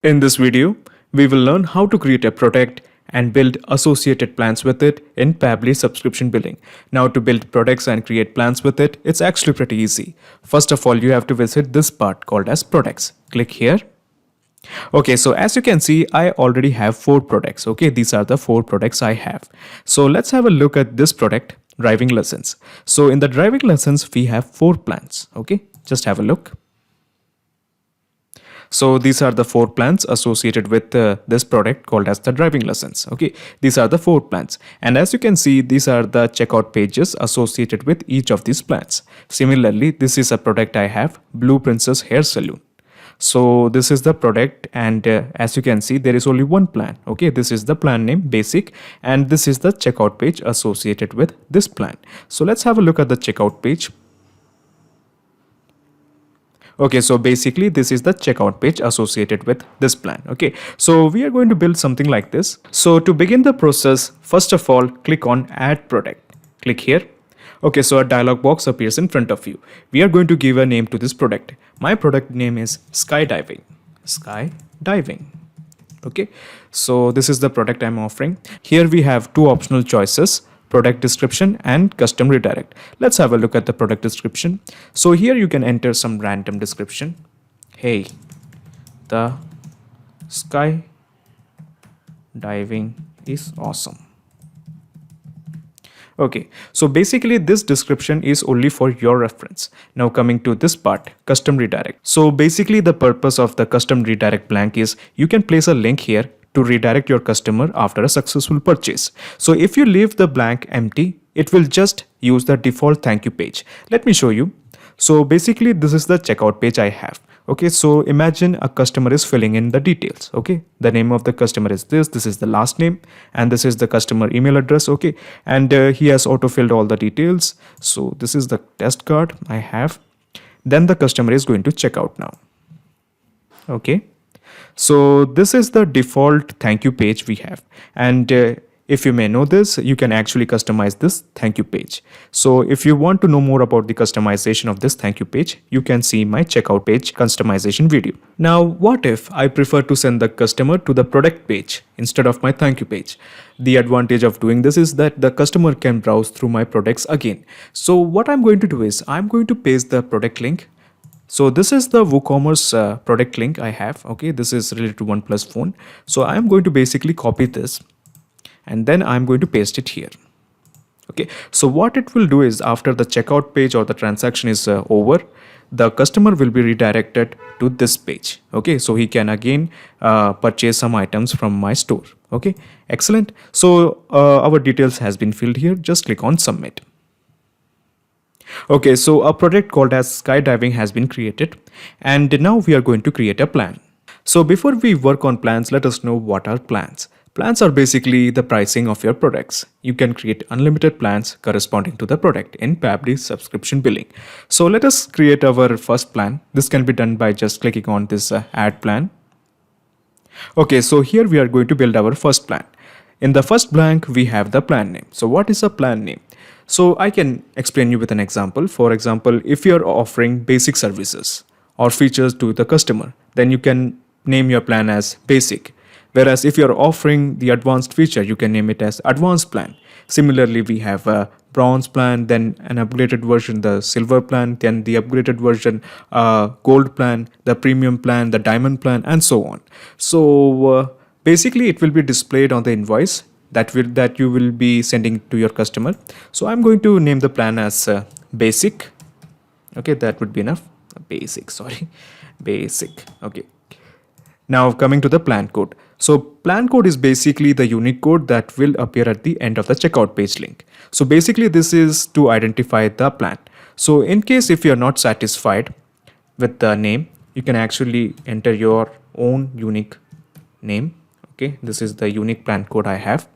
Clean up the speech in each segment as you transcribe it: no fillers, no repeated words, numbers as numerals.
In this video, we will learn how to create a product and build associated plans with it in Pabbly subscription billing. Now to build products and create plans with it, it's actually pretty easy. First of all, you have to visit this part called as products. Click here. Okay, so as you can see, I already have 4 products. Okay, these are the 4 products I have. So let's have a look at this product, driving lessons. So in the driving lessons, we have 4 plans. Okay, just have a look. So these are the 4 plans associated with this product called as the driving lessons. Okay, these are the 4 plans, and as you can see, these are the checkout pages associated with each of these plans. Similarly, this is a product I have, Blue Princess Hair Salon. So this is the product, and as you can see, there is only one plan. Okay, this is the plan name, basic, and this is the checkout page associated with this plan. So let's have a look at the checkout page. Okay, so basically this is the checkout page associated with this plan. Okay, so we are going to build something like this. So to begin the process, first of all, click on add product. Click here. Okay, so a dialog box appears in front of you. We are going to give a name to this product. My product name is skydiving. Skydiving. Okay, so this is the product I'm offering. Here we have 2 optional choices, product description and custom redirect. Let's have a look at the product description. So here you can enter some random description. Hey, the sky diving is awesome. Okay, so basically this description is only for your reference. Now coming to this part, custom redirect. So basically the purpose of the custom redirect blank is you can place a link here to redirect your customer after a successful purchase. So if you leave the blank empty, it will just use the default thank you page. Let me show you. So basically this is the checkout page I have. Okay, so imagine a customer is filling in the details. Okay, the name of the customer is this is the last name, and this is the customer email address. Okay, and he has auto filled all the details. So this is the test card I have. Then the customer is going to check out now. Okay, so this is the default thank you page we have, and if you may know this, you can actually customize this thank you page. So if you want to know more about the customization of this thank you page, you can see my checkout page customization video. Now, what if I prefer to send the customer to the product page instead of my thank you page? The advantage of doing this is that the customer can browse through my products again. So what I'm going to do is I'm going to paste the product link. So this is the WooCommerce product link I have. Okay, this is related to OnePlus phone. So I'm going to basically copy this, and then I'm going to paste it here. Okay, so what it will do is after the checkout page or the transaction is over, the customer will be redirected to this page. Okay, so he can again purchase some items from my store. Okay, excellent. So our details has been filled here. Just click on submit. Okay, so a project called as skydiving has been created, and now we are going to create a plan. So before we work on plans, let us know what are plans. Plans are basically the pricing of your products. You can create unlimited plans corresponding to the product in Pabbly subscription billing. So let us create our first plan. This can be done by just clicking on this add plan. Okay, so here we are going to build our first plan. In the first blank, we have the plan name. So what is a plan name? So I can explain you with an example. For example, if you're offering basic services or features to the customer, then you can name your plan as basic. Whereas if you're offering the advanced feature, you can name it as advanced plan. Similarly, we have a bronze plan, then an upgraded version, the silver plan, then the upgraded version, gold plan, the premium plan, the diamond plan, and so on. So basically it will be displayed on the invoice that you will be sending to your customer. So I'm going to name the plan as basic. Okay, that would be enough. Basic, sorry, basic. Okay. Now coming to the plan code. So plan code is basically the unique code that will appear at the end of the checkout page link. So basically this is to identify the plan. So in case if you're not satisfied with the name, you can actually enter your own unique name. Okay, this is the unique plan code I have.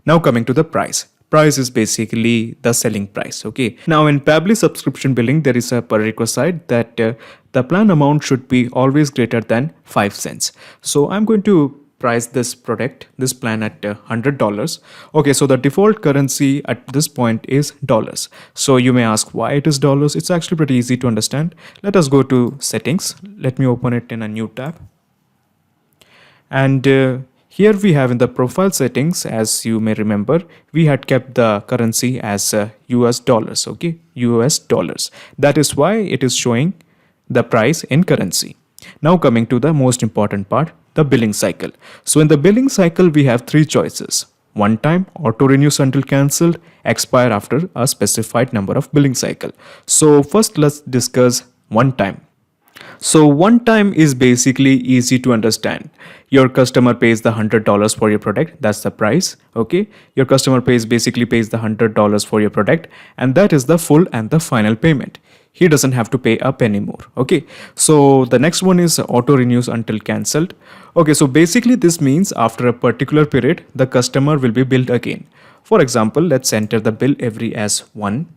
Now coming to the price. Price is basically the selling price. Okay, now in Pabbly subscription billing, there is a prerequisite that the plan amount should be always greater than 5 cents. So I'm going to price this plan at $100. Okay, so the default currency at this point is dollars. So you may ask why it is dollars. It's actually pretty easy to understand. Let us go to settings. Let me open it in a new tab. And here we have in the profile settings, as you may remember, we had kept the currency as US dollars. Okay, US dollars. That is why it is showing the price in currency. Now coming to the most important part, the billing cycle. So in the billing cycle, we have three choices: one time, auto renews until cancelled, expire after a specified number of billing cycle. So first let's discuss one time. So one time is basically easy to understand. Your customer pays the $100 for your product. That's the price. Okay. Your customer pays the $100 for your product, and that is the full and the final payment. He doesn't have to pay up anymore. Okay. So the next one is auto renews until cancelled. Okay. So basically this means after a particular period, the customer will be billed again. For example, let's enter the bill every as 1,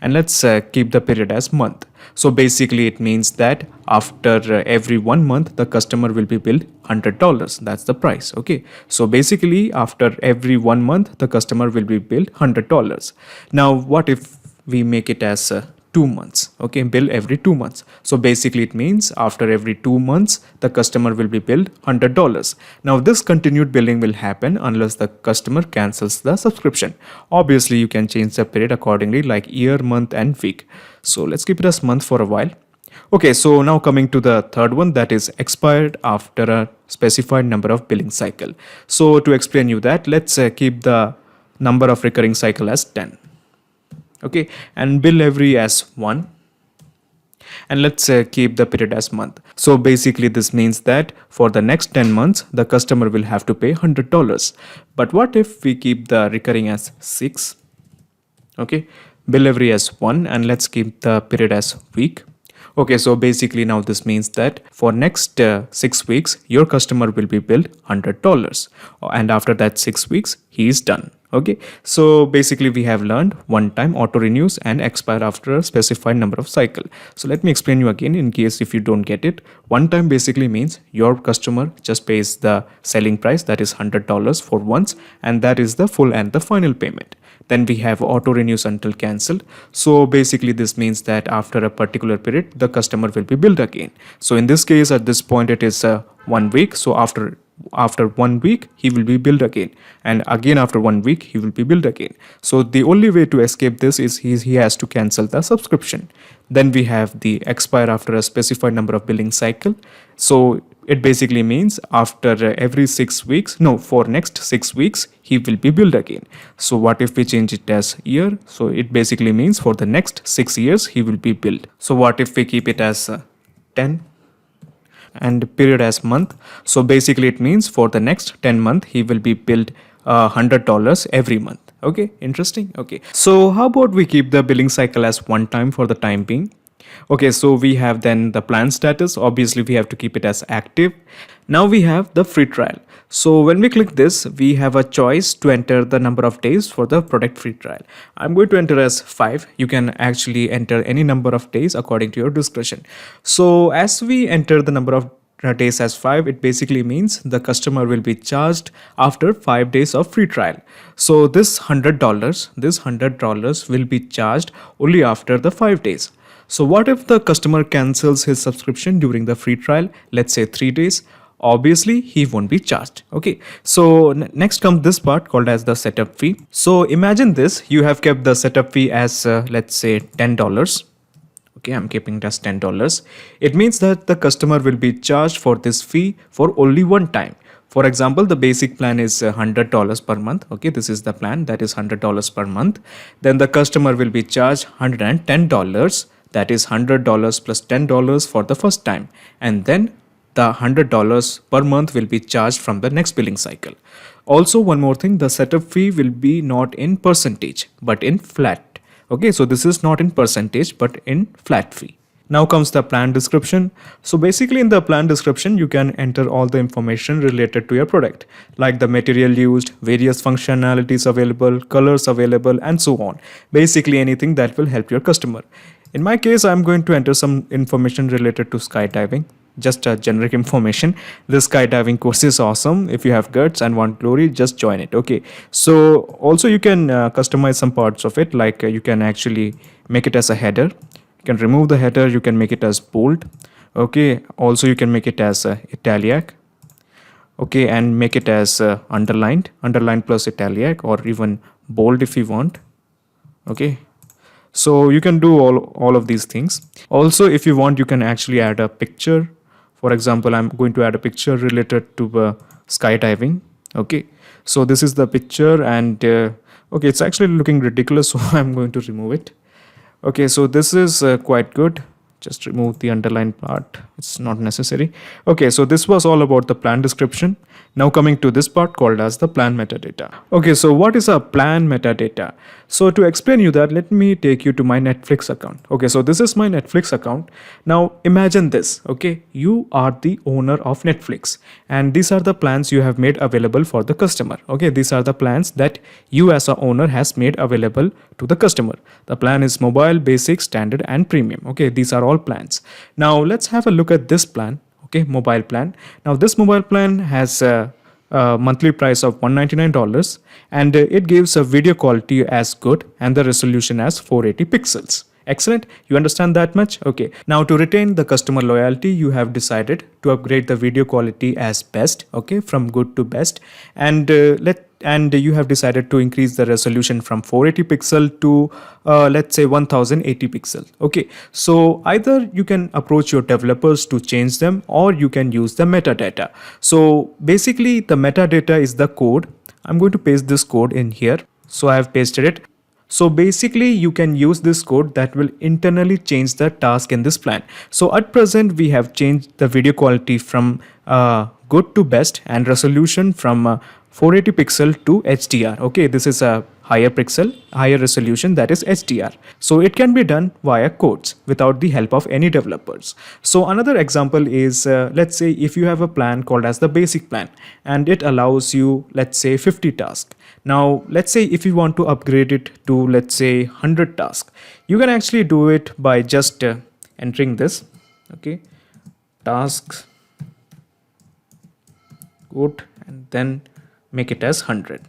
and let's keep the period as month. So basically it means that after every 1 month the customer will be billed $100. That's the price. Okay, so basically after every 1 month the customer will be billed $100. Now what if we make it as 2 months? Okay, bill every 2 months. So basically it means after every 2 months the customer will be billed $100. Now this continued billing will happen unless the customer cancels the subscription. Obviously you can change the period accordingly, like year, month and week. So let's keep it as month for a while. Okay, so now coming to the third one, that is expired after a specified number of billing cycle. So to explain you that, let's keep the number of recurring cycle as 10. Okay, and bill every as 1, and let's keep the period as month. So basically this means that for the next 10 months the customer will have to pay $100. But what if we keep the recurring as 6? Okay, bill every as 1, and let's keep the period as week. Okay, so basically now this means that for next 6 weeks your customer will be billed $100, and after that 6 weeks he is done. Okay, so basically we have learned one time, auto renews and expire after a specified number of cycle. So let me explain you again in case if you don't get it. One time basically means your customer just pays the selling price, that is $100 for once, and that is the full and the final payment. Then we have auto renews until cancelled. So basically this means that after a particular period the customer will be billed again. So in this case at this point it is 1 week. So after 1 week he will be billed again, and again after 1 week he will be billed again. So the only way to escape this is he has to cancel the subscription. Then we have the expire after a specified number of billing cycle. So it basically means after every 6 weeks, no, for next 6 weeks he will be billed again. So what if we change it as year? So it basically means for the next 6 years he will be billed. So what if we keep it as 10 and period as month? So basically it means for the next 10 month he will be billed $100 every month. Okay, interesting. Okay, so how about we keep the billing cycle as one time for the time being? Okay, so we have then the plan status. Obviously we have to keep it as active. Now we have the free trial. So when we click this, we have a choice to enter the number of days for the product free trial. I'm going to enter as 5. You can actually enter any number of days according to your discretion. So as we enter the number of days as 5, it basically means the customer will be charged after 5 days of free trial. So this $100 will be charged only after the 5 days. So what if the customer cancels his subscription during the free trial, let's say 3 days? Obviously he won't be charged. Okay, so next comes this part called as the setup fee. So imagine this, you have kept the setup fee as let's say $10. Okay, I'm keeping it as $10. It means that the customer will be charged for this fee for only one time. For example, the basic plan is $100 per month. Okay, this is the plan, that is $100 per month. Then the customer will be charged $110, that is $100 plus $10 for the first time. And then the $100 per month will be charged from the next billing cycle. Also, one more thing, the setup fee will be not in percentage but in flat. Okay, so this is not in percentage but in flat fee. Now comes the plan description. So basically in the plan description you can enter all the information related to your product, like the material used, various functionalities available, colors available, and so on. Basically anything that will help your customer. In my case, I'm going to enter some information related to skydiving, just a generic information. This skydiving course is awesome. If you have guts and want glory, just join it. Okay, so also you can customize some parts of it, like you can actually make it as a header. You can remove the header, you can make it as bold. Okay, also you can make it as italic. Okay, and make it as underlined plus italic, or even bold if you want. Okay, so you can do all of these things. Also, if you want, you can actually add a picture. For example, I'm going to add a picture related to skydiving. Okay, so this is the picture, and okay, it's actually looking ridiculous, so I'm going to remove it. Okay, so this is quite good. Just remove the underlined part, it's not necessary. Okay, so this was all about the plan description. Now coming to this part called as the plan metadata. Okay, so what is a plan metadata? So to explain you that, let me take you to my Netflix account. Okay, so this is my Netflix account. Now imagine this. Okay, you are the owner of Netflix, and these are the plans you have made available for the customer. Okay, these are the plans that you as a owner has made available to the customer. The plan is mobile, basic, standard, and premium. Okay, these are all plans. Now let's have a look at this plan. Okay, mobile plan. Now this mobile plan has a monthly price of $199, and it gives a video quality as good and the resolution as 480 pixels. Excellent, you understand that much? Okay, now to retain the customer loyalty, you have decided to upgrade the video quality as best. Okay, from good to best, and you have decided to increase the resolution from 480 pixel to let's say 1080 pixel. Okay, so either you can approach your developers to change them, or you can use the metadata. So basically the metadata is the code. I'm going to paste this code in here. So I have pasted it. So basically you can use this code that will internally change the task in this plan. So at present we have changed the video quality from good to best, and resolution from 480 pixel to HDR. Okay, this is a higher resolution, that is HDR. So it can be done via codes without the help of any developers. So another example is let's say if you have a plan called as the basic plan, and it allows you, let's say, 50 tasks. Now let's say if you want to upgrade it to, let's say, 100 tasks, you can actually do it by just entering this. Okay, tasks code, and then make it as 100.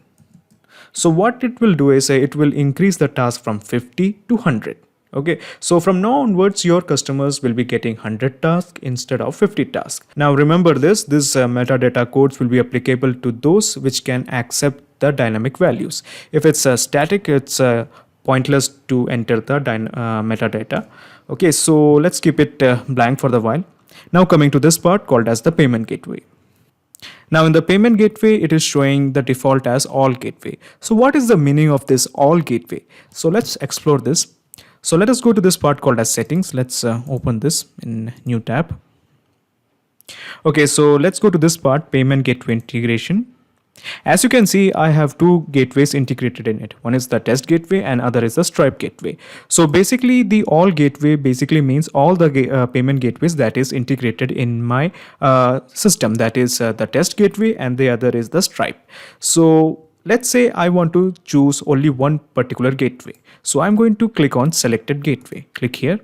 So what it will do is it will increase the task from 50 to 100. Okay, so from now onwards your customers will be getting 100 tasks instead of 50 tasks. Now remember this metadata codes will be applicable to those which can accept the dynamic values. If it's static, it's pointless to enter the metadata. Okay, so let's keep it blank for the while. Now coming to this part called as the payment gateway. Now in the payment gateway, it is showing the default as all gateway. So what is the meaning of this all gateway? So let's explore this. So let us go to this part called as settings. Let's open this in new tab. Okay, so let's go to this part, payment gateway integration. As you can see, I have two gateways integrated in it. One is the test gateway and other is the Stripe gateway. So basically the all gateway basically means all the payment gateways that is integrated in my system. That is the test gateway, and the other is the Stripe. So let's say I want to choose only one particular gateway. So I'm going to click on selected gateway. Click here.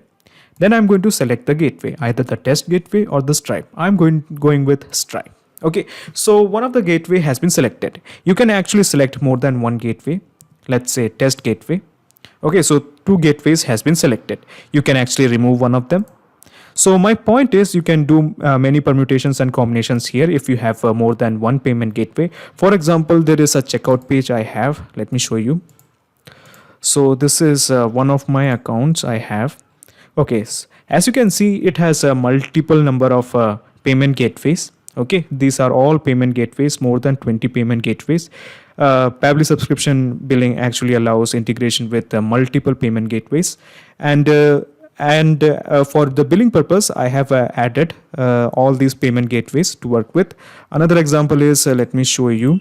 Then I'm going to select the gateway, either the test gateway or the Stripe. I'm going with Stripe. Okay, so one of the gateway has been selected. You can actually select more than one gateway. Let's say test gateway. Okay, so two gateways has been selected. You can actually remove one of them. So my point is you can do many permutations and combinations here if you have more than one payment gateway. For example, there is a checkout page I have. Let me show you. So this is one of my accounts I have. Okay, as you can see, it has a multiple number of payment gateways. Okay, these are all payment gateways, more than 20 payment gateways. Pabbly subscription billing actually allows integration with multiple payment gateways, and for the billing purpose, I have added all these payment gateways to work with. Another example is let me show you.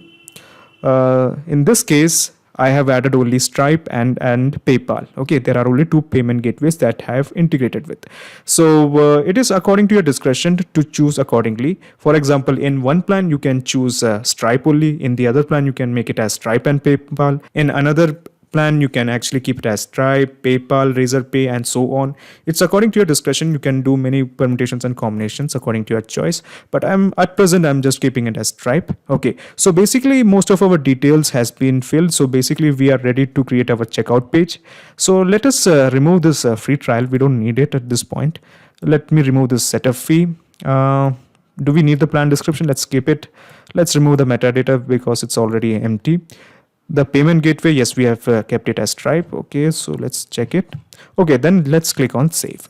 In this case, I have added only Stripe and PayPal. Okay, there are only two payment gateways that I have integrated with. So it is according to your discretion to choose accordingly. For example, in one plan you can choose Stripe only. In the other plan you can make it as Stripe and PayPal. In another plan you can actually keep it as Stripe, PayPal, Razorpay, and so on. It's according to your discretion. You can do many permutations and combinations according to your choice, but at present I'm just keeping it as Stripe. Okay, so basically most of our details has been filled. So basically we are ready to create our checkout page. So let us remove this free trial. We don't need it at this point. Let me remove this setup fee. Do we need the plan description? Let's skip it. Let's remove the metadata because it's already empty. The payment gateway, yes, we have kept it as Stripe. Okay, so let's check it. Okay, then let's click on save.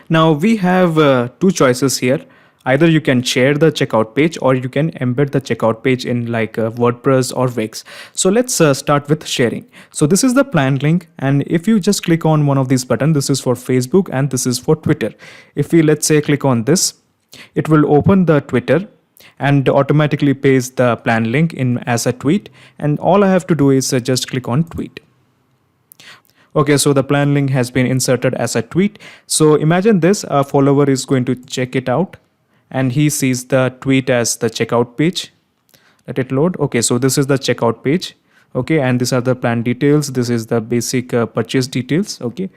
Now we have two choices here. Either you can share the checkout page or you can embed the checkout page in like WordPress or Wix. So let's start with sharing. So this is the plan link, and if you just click on one of these buttons, this is for Facebook and this is for Twitter. If we, let's say, click on this, it will open the Twitter and automatically paste the plan link in as a tweet, and all I have to do is just click on tweet. Okay, so the plan link has been inserted as a tweet. So imagine this, a follower is going to check it out and he sees the tweet as the checkout page. Let it load. Okay, so this is the checkout page. Okay, and these are the plan details. This is the basic purchase details. Okay,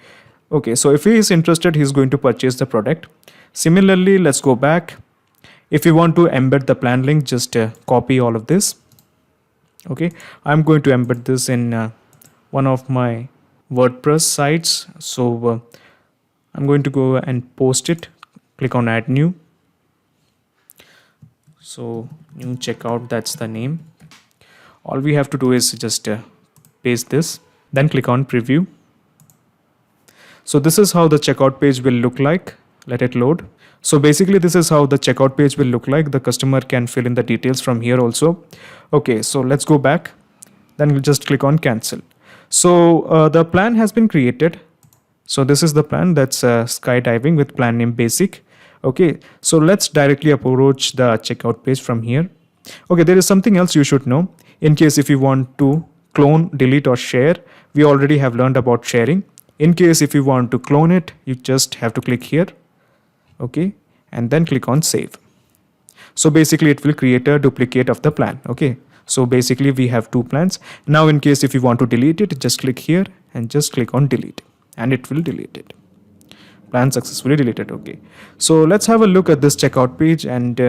so if he is interested, he's going to purchase the product. Similarly, let's go back. If you want to embed the plan link, just copy all of this. Okay, I'm going to embed this in one of my WordPress sites. So I'm going to go and post it. Click on add new. So new checkout, that's the name. All we have to do is just paste this, then click on preview. So this is how the checkout page will look like. Let it load. So basically this is how the checkout page will look like. The customer can fill in the details from here also. Okay, so let's go back. Then we'll just click on cancel. So the plan has been created. So this is the plan, that's skydiving with plan name basic. Okay, so let's directly approach the checkout page from here. Okay, there is something else you should know. In case if you want to clone, delete or share, we already have learned about sharing. In case if you want to clone it, you just have to click here. Okay, and then click on save. So basically it will create a duplicate of the plan. Okay, so basically we have two plans. Now in case if you want to delete it, just click here and just click on delete and it will delete it. Plan successfully deleted. Okay, so let's have a look at this checkout page. And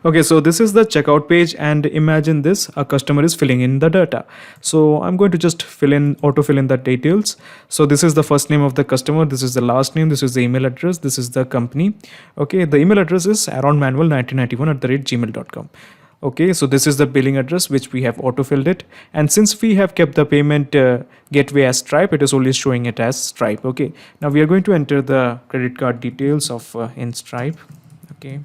okay, so this is the checkout page, and imagine this, a customer is filling in the data. So I'm going to just auto fill in the details. So this is the first name of the customer, this is the last name, this is the email address, this is the company. Okay, the email address is aaronmanuel1991@gmail.com. Okay, so this is the billing address which we have auto-filled it, and since we have kept the payment gateway as Stripe, it is only showing it as Stripe. Okay, now we are going to enter the credit card details of in Stripe. Okay,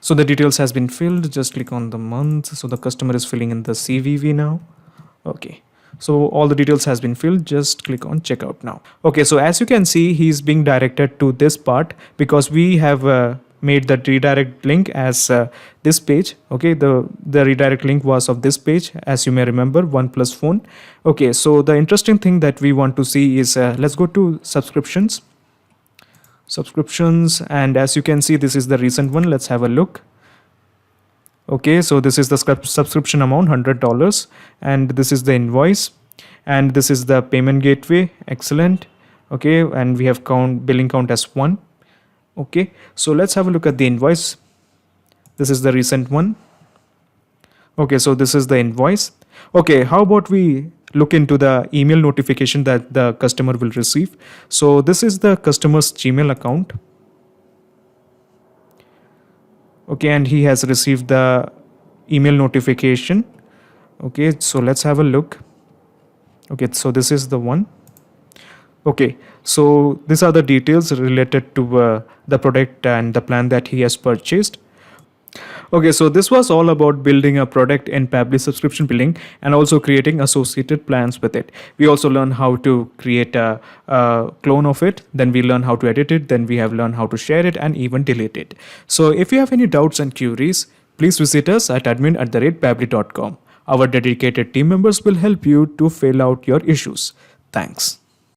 so the details has been filled. Just click on the month. So the customer is filling in the CVV now. Okay, so all the details has been filled. Just click on checkout now. Okay, so as you can see, he's being directed to this part because we have made the redirect link as this page. Okay, the redirect link was of this page, as you may remember, OnePlus phone. Okay, so the interesting thing that we want to see is let's go to subscriptions, and as you can see, this is the recent one. Let's have a look. Okay, so this is the subscription amount, $100, and this is the invoice, and this is the payment gateway. Excellent. Okay, and we have billing count as 1. Okay, so let's have a look at the invoice. This is the recent one. Okay, so this is the invoice. Okay, how about we look into the email notification that the customer will receive. So this is the customer's Gmail account. Okay, and he has received the email notification. Okay, so let's have a look. Okay, so this is the one. Okay, so these are the details related to the product and the plan that he has purchased. Okay, so this was all about building a product in Pabbly subscription billing and also creating associated plans with it. We also learned how to create a clone of it, then we learn how to edit it, then we have learned how to share it and even delete it. So if you have any doubts and queries, please visit us at admin@pabbly.com. Our dedicated team members will help you to fill out your issues. Thanks.